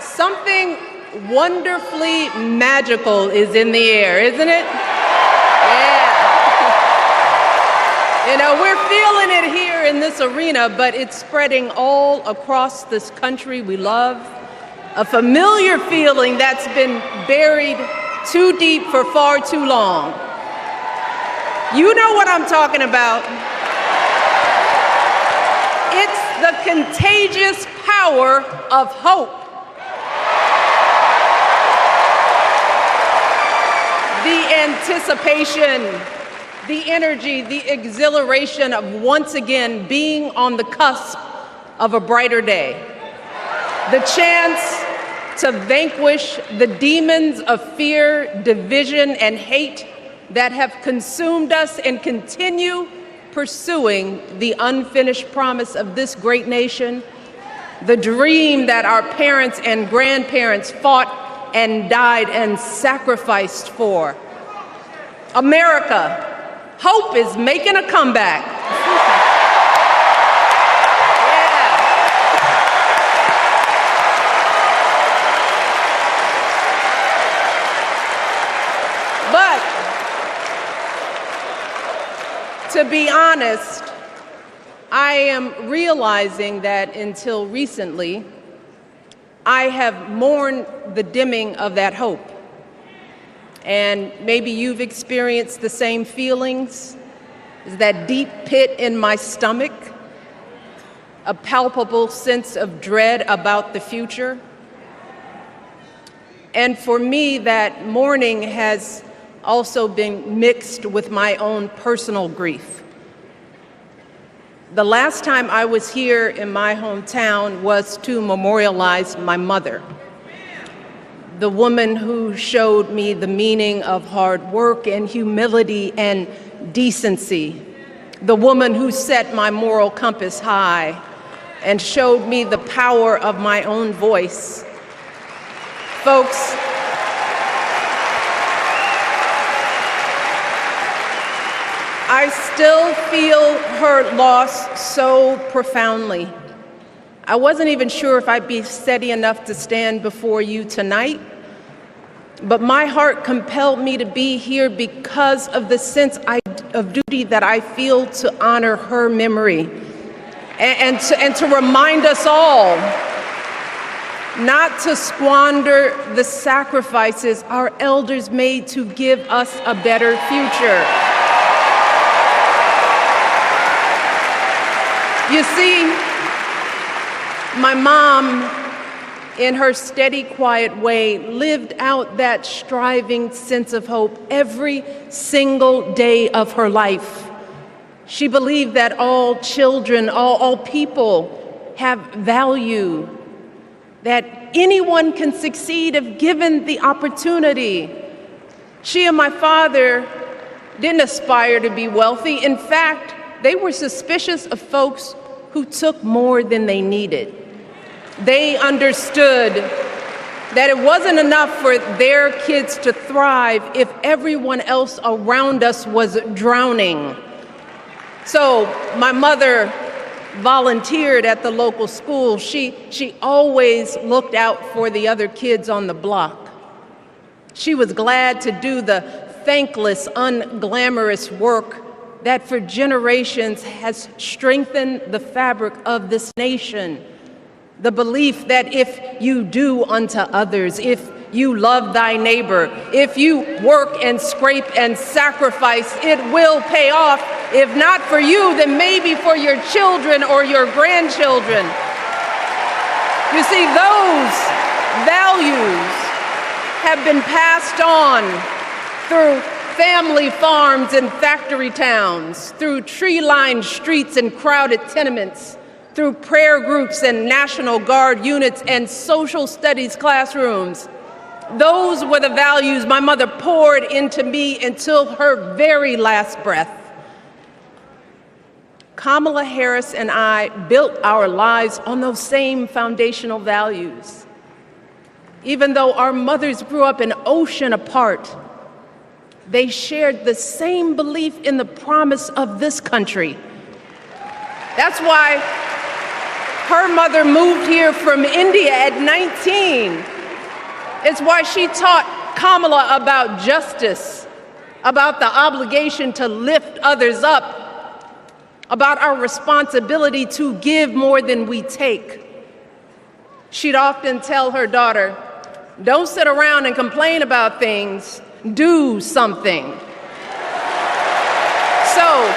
Something wonderfully magical is in the air, isn't it? Yeah. You know, we're feeling it here in this arena, but it's spreading all across this country we love. A familiar feeling that's been buried too deep for far too long. You know what I'm talking about. It's the contagious power of hope. The anticipation, the energy, the exhilaration of once again being on the cusp of a brighter day. The chance to vanquish the demons of fear, division, and hate that have consumed us and continue pursuing the unfinished promise of this great nation, the dream that our parents and grandparents fought and died and sacrificed for. America, hope is making a comeback. Yeah. But to be honest, I am realizing that until recently, I have mourned the dimming of that hope. And maybe you've experienced the same feelings. Is that deep pit in my stomach, a palpable sense of dread about the future. And for me, that mourning has also been mixed with my own personal grief. The last time I was here in my hometown was to memorialize my mother, the woman who showed me the meaning of hard work and humility and decency, the woman who set my moral compass high and showed me the power of my own voice. Folks, I still feel her loss so profoundly. I wasn't even sure if I'd be steady enough to stand before you tonight, but my heart compelled me to be here because of the sense of duty that I feel to honor her memory and to remind us all not to squander the sacrifices our elders made to give us a better future. You see, my mom, in her steady, quiet way, lived out that striving sense of hope every single day of her life. She believed that all children, all people have value, that anyone can succeed if given the opportunity. She and my father didn't aspire to be wealthy. In fact, they were suspicious of folks who took more than they needed. They understood that it wasn't enough for their kids to thrive if everyone else around us was drowning. So my mother volunteered at the local school. She always looked out for the other kids on the block. She was glad to do the thankless, unglamorous work that for generations has strengthened the fabric of this nation. The belief that if you do unto others, if you love thy neighbor, if you work and scrape and sacrifice, it will pay off. If not for you, then maybe for your children or your grandchildren. You see, those values have been passed on through family farms and factory towns, through tree-lined streets and crowded tenements, through prayer groups and National Guard units and social studies classrooms. Those were the values my mother poured into me until her very last breath. Kamala Harris and I built our lives on those same foundational values. Even though our mothers grew up an ocean apart, they shared the same belief in the promise of this country. That's why Her mother moved here from India at 19. It's why she taught Kamala about justice, about the obligation to lift others up, about our responsibility to give more than we take. She'd often tell her daughter, "Don't sit around and complain about things, do something." So,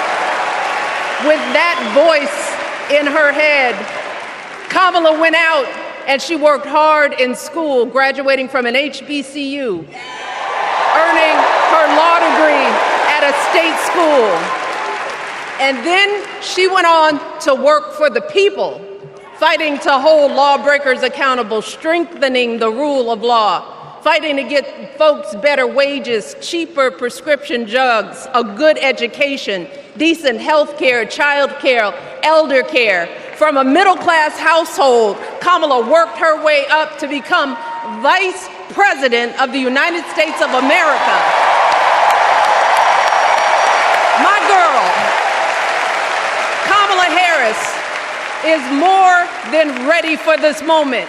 with that voice in her head, Kamala went out and she worked hard in school, graduating from an HBCU, earning her law degree at a state school. And then she went on to work for the people, fighting to hold lawbreakers accountable, strengthening the rule of law, fighting to get folks better wages, cheaper prescription drugs, a good education, decent health care, child care, elder care. From a middle-class household, Kamala worked her way up to become Vice President of the United States of America. My girl, Kamala Harris, is more than ready for this moment.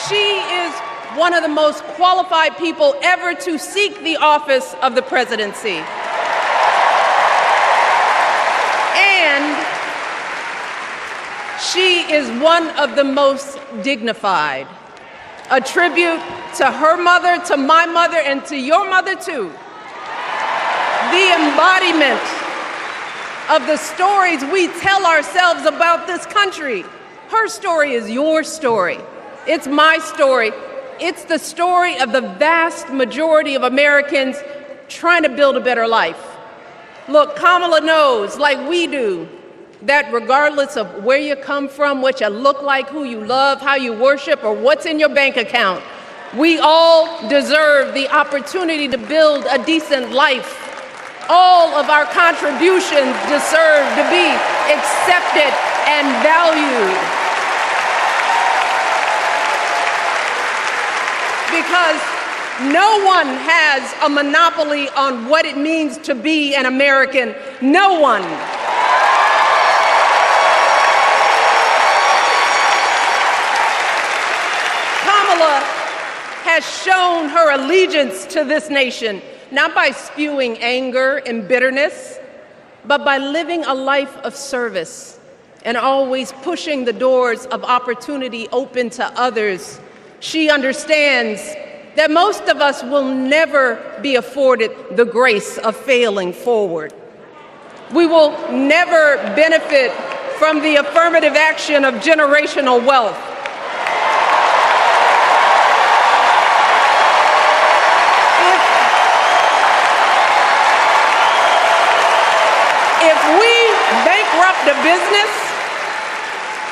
She is one of the most qualified people ever to seek the office of the presidency. And she is one of the most dignified. A tribute to her mother, to my mother, and to your mother too. The embodiment of the stories we tell ourselves about this country. Her story is your story. It's my story. It's the story of the vast majority of Americans trying to build a better life. Look, Kamala knows, like we do, that regardless of where you come from, what you look like, who you love, how you worship, or what's in your bank account, we all deserve the opportunity to build a decent life. All of our contributions deserve to be accepted and valued. Because no one has a monopoly on what it means to be an American. No one. Kamala has shown her allegiance to this nation, not by spewing anger and bitterness, but by living a life of service and always pushing the doors of opportunity open to others. She understands that most of us will never be afforded the grace of failing forward. We will never benefit from the affirmative action of generational wealth.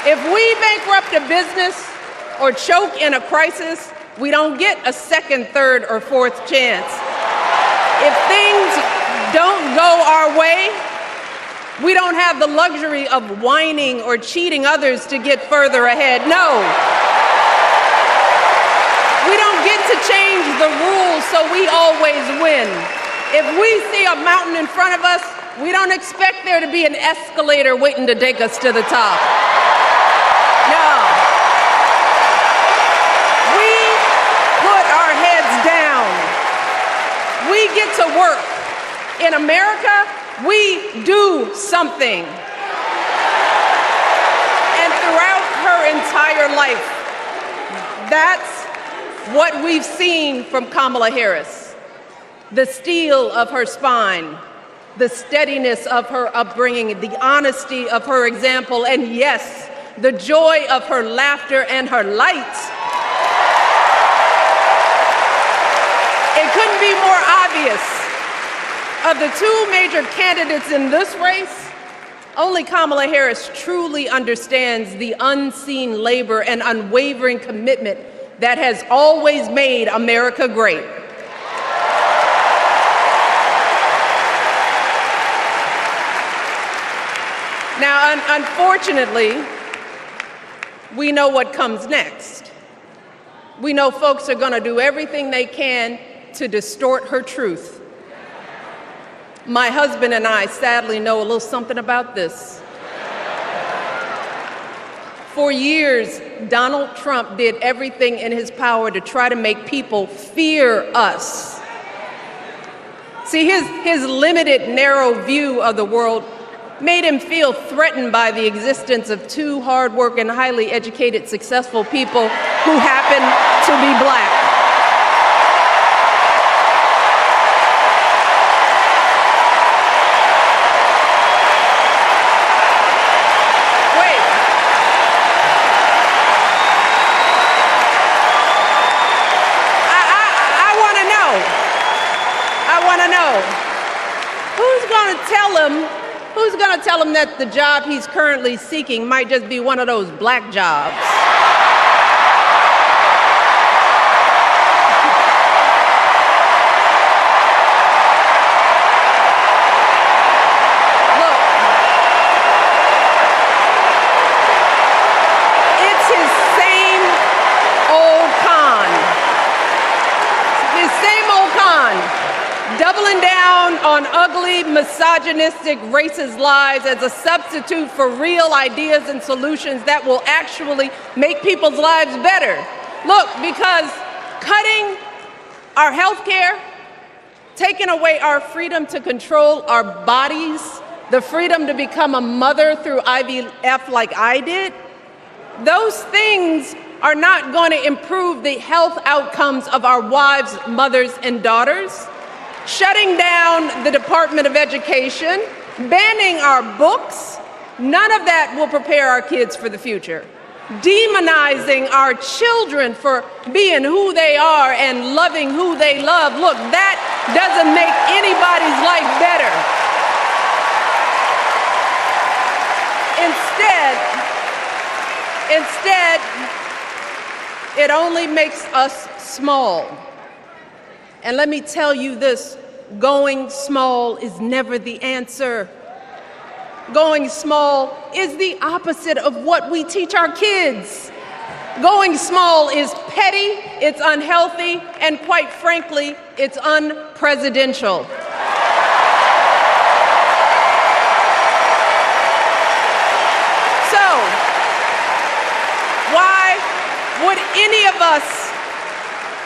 If we bankrupt a business or choke in a crisis, we don't get a second, third, or fourth chance. If things don't go our way, we don't have the luxury of whining or cheating others to get further ahead. No. We don't get to change the rules so we always win. If we see a mountain in front of us, we don't expect there to be an escalator waiting to take us to the top. No. We put our heads down. We get to work. In America, we do something. And throughout her entire life, that's what we've seen from Kamala Harris. The steel of her spine, the steadiness of her upbringing, the honesty of her example, and yes, the joy of her laughter and her light. It couldn't be more obvious. Of the two major candidates in this race, only Kamala Harris truly understands the unseen labor and unwavering commitment that has always made America great. Now, unfortunately, we know what comes next. We know folks are going to do everything they can to distort her truth. My husband and I sadly know a little something about this. For years, Donald Trump did everything in his power to try to make people fear us. See, his limited, narrow view of the world made him feel threatened by the existence of two hardworking, highly educated, successful people who happen to be black. Who's going to tell him that the job he's currently seeking might just be one of those black jobs? Look, it's his same old con. His same old con. Doubling down on ugly, misogynistic, racist lies as a substitute for real ideas and solutions that will actually make people's lives better. Look, because cutting our health care, taking away our freedom to control our bodies, the freedom to become a mother through IVF like I did, those things are not going to improve the health outcomes of our wives, mothers, and daughters. Shutting down the Department of Education, banning our books, none of that will prepare our kids for the future. Demonizing our children for being who they are and loving who they love, look, that doesn't make anybody's life better. Instead, it only makes us small. And let me tell you this, going small is never the answer. Going small is the opposite of what we teach our kids. Going small is petty, it's unhealthy, and quite frankly, it's unpresidential. So, why would any of us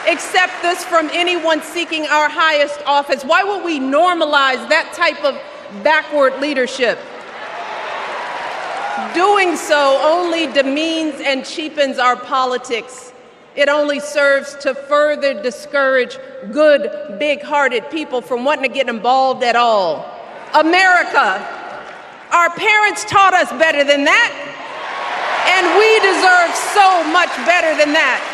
accept this from anyone seeking our highest office? Why would we normalize that type of backward leadership? Doing so only demeans and cheapens our politics. It only serves to further discourage good, big-hearted people from wanting to get involved at all. America, our parents taught us better than that, and we deserve so much better than that.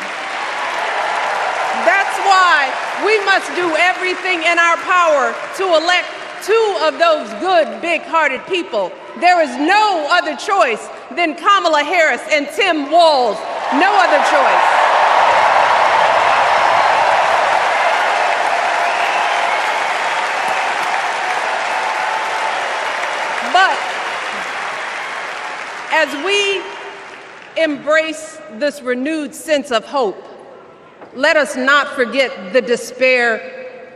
That's why we must do everything in our power to elect two of those good, big-hearted people. There is no other choice than Kamala Harris and Tim Walz. No other choice. But as we embrace this renewed sense of hope, let us not forget the despair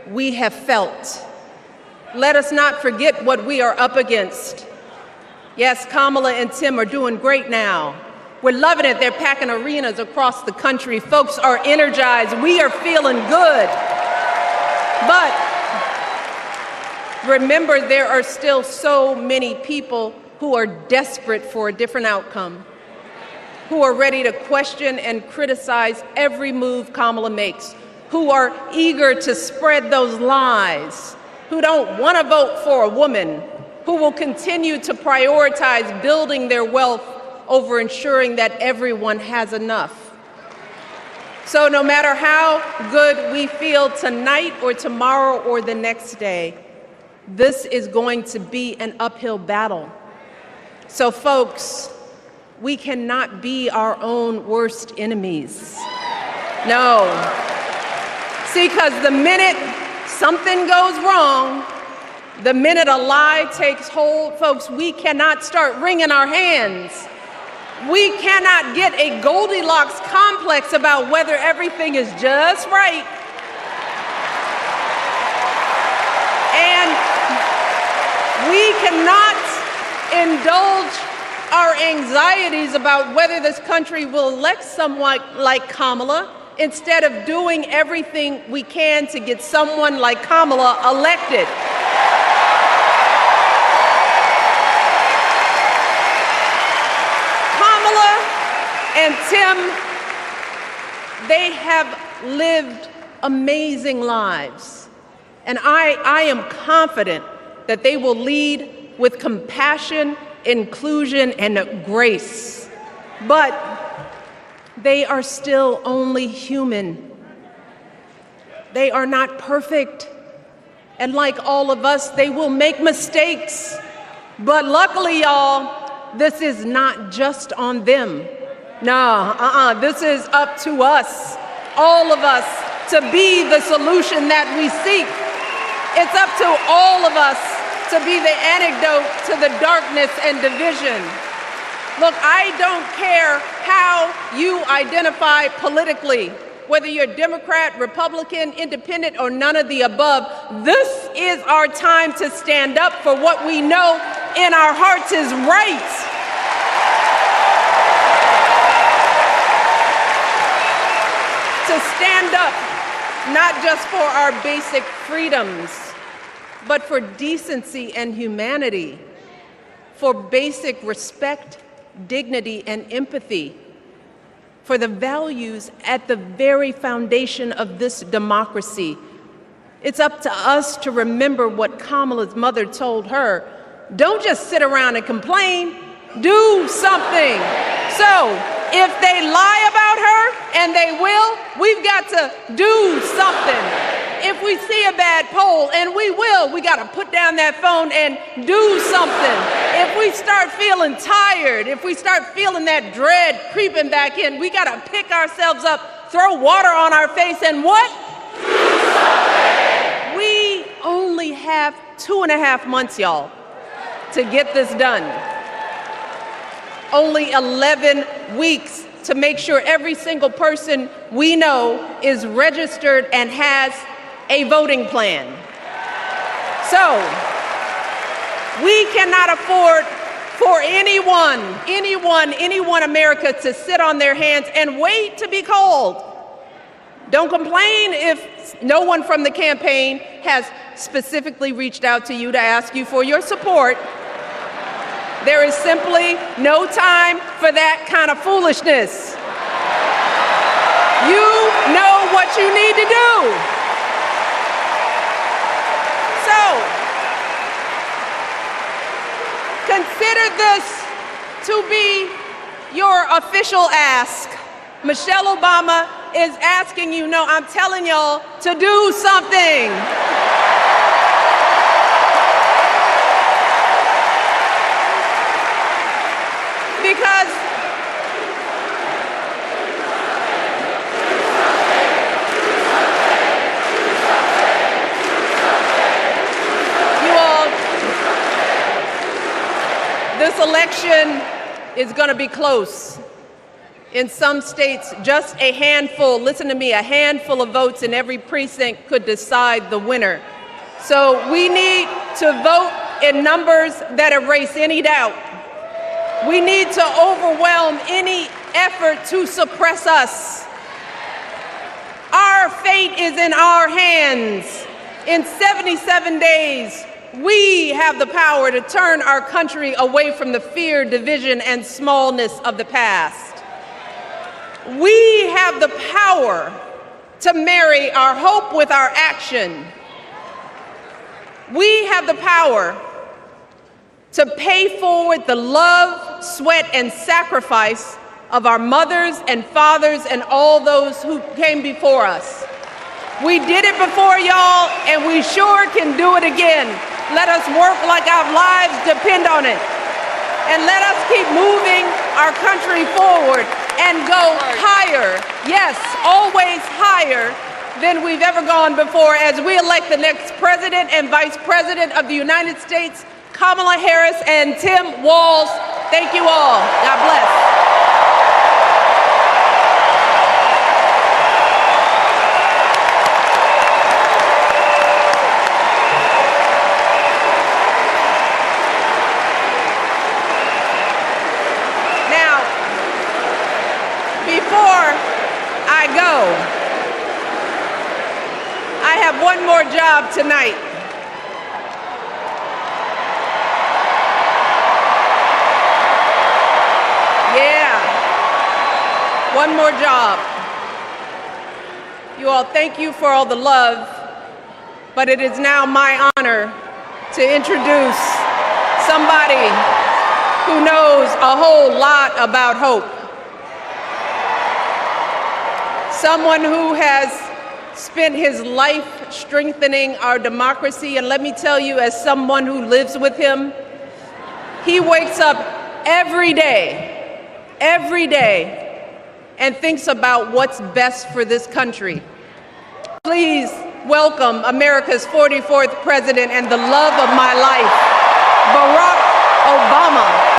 we have felt. Let us not forget what we are up against. Yes, Kamala and Tim are doing great now. We're loving it. They're packing arenas across the country. Folks are energized. We are feeling good. But remember, there are still so many people who are desperate for a different outcome, who are ready to question and criticize every move Kamala makes, who are eager to spread those lies, who don't want to vote for a woman, who will continue to prioritize building their wealth over ensuring that everyone has enough. So no matter how good we feel tonight or tomorrow or the next day, this is going to be an uphill battle. So folks, we cannot be our own worst enemies. No. See, because the minute something goes wrong, the minute a lie takes hold, folks, we cannot start wringing our hands. We cannot get a Goldilocks complex about whether everything is just right. And we cannot indulge our anxieties about whether this country will elect someone like Kamala instead of doing everything we can to get someone like Kamala elected. Kamala and Tim, they have lived amazing lives. And I am confident that they will lead with compassion, inclusion, and grace. But they are still only human. They are not perfect. And like all of us, they will make mistakes. But luckily, y'all, this is not just on them. This is up to us, all of us, to be the solution that we seek. It's up to all of us to be the antidote to the darkness and division. Look, I don't care how you identify politically, whether you're Democrat, Republican, Independent, or none of the above. This is our time to stand up for what we know in our hearts is right. To stand up, not just for our basic freedoms, but for decency and humanity, for basic respect, dignity, and empathy, for the values at the very foundation of this democracy. It's up to us to remember what Kamala's mother told her. Don't just sit around and complain, do something. So, if they lie about her, and they will, we've got to do something. If we see a bad poll, and we will, we got to put down that phone and do something. If we start feeling tired, if we start feeling that dread creeping back in, we got to pick ourselves up, throw water on our face, and what? We only have 2.5 months, y'all, to get this done. Only 11 weeks to make sure every single person we know is registered and has a voting plan. So, we cannot afford for anyone America to sit on their hands and wait to be called. Don't complain if no one from the campaign has specifically reached out to you to ask you for your support. There is simply no time for that kind of foolishness. You know what you need to do. So, consider this to be your official ask. Michelle Obama is asking you, no, I'm telling y'all to do something. Because you all, this election is going to be close. In some states, just a handful, listen to me, a handful of votes in every precinct could decide the winner. So we need to vote in numbers that erase any doubt. We need to overwhelm any effort to suppress us. Our fate is in our hands. In 77 days, we have the power to turn our country away from the fear, division, and smallness of the past. We have the power to marry our hope with our action. We have the power to pay forward the love, sweat, and sacrifice of our mothers and fathers and all those who came before us. We did it before, y'all, and we sure can do it again. Let us work like our lives depend on it. And let us keep moving our country forward and go higher, yes, always higher than we've ever gone before as we elect the next President and Vice President of the United States, Kamala Harris and Tim Walz. Thank you all. God bless. have one more job tonight. Yeah, one more job. You all, thank you for all the love, but it is now my honor to introduce somebody who knows a whole lot about hope. Someone who has spent his life strengthening our democracy, and let me tell you, as someone who lives with him, he wakes up every day, and thinks about what's best for this country. Please welcome America's 44th president and the love of my life, Barack Obama.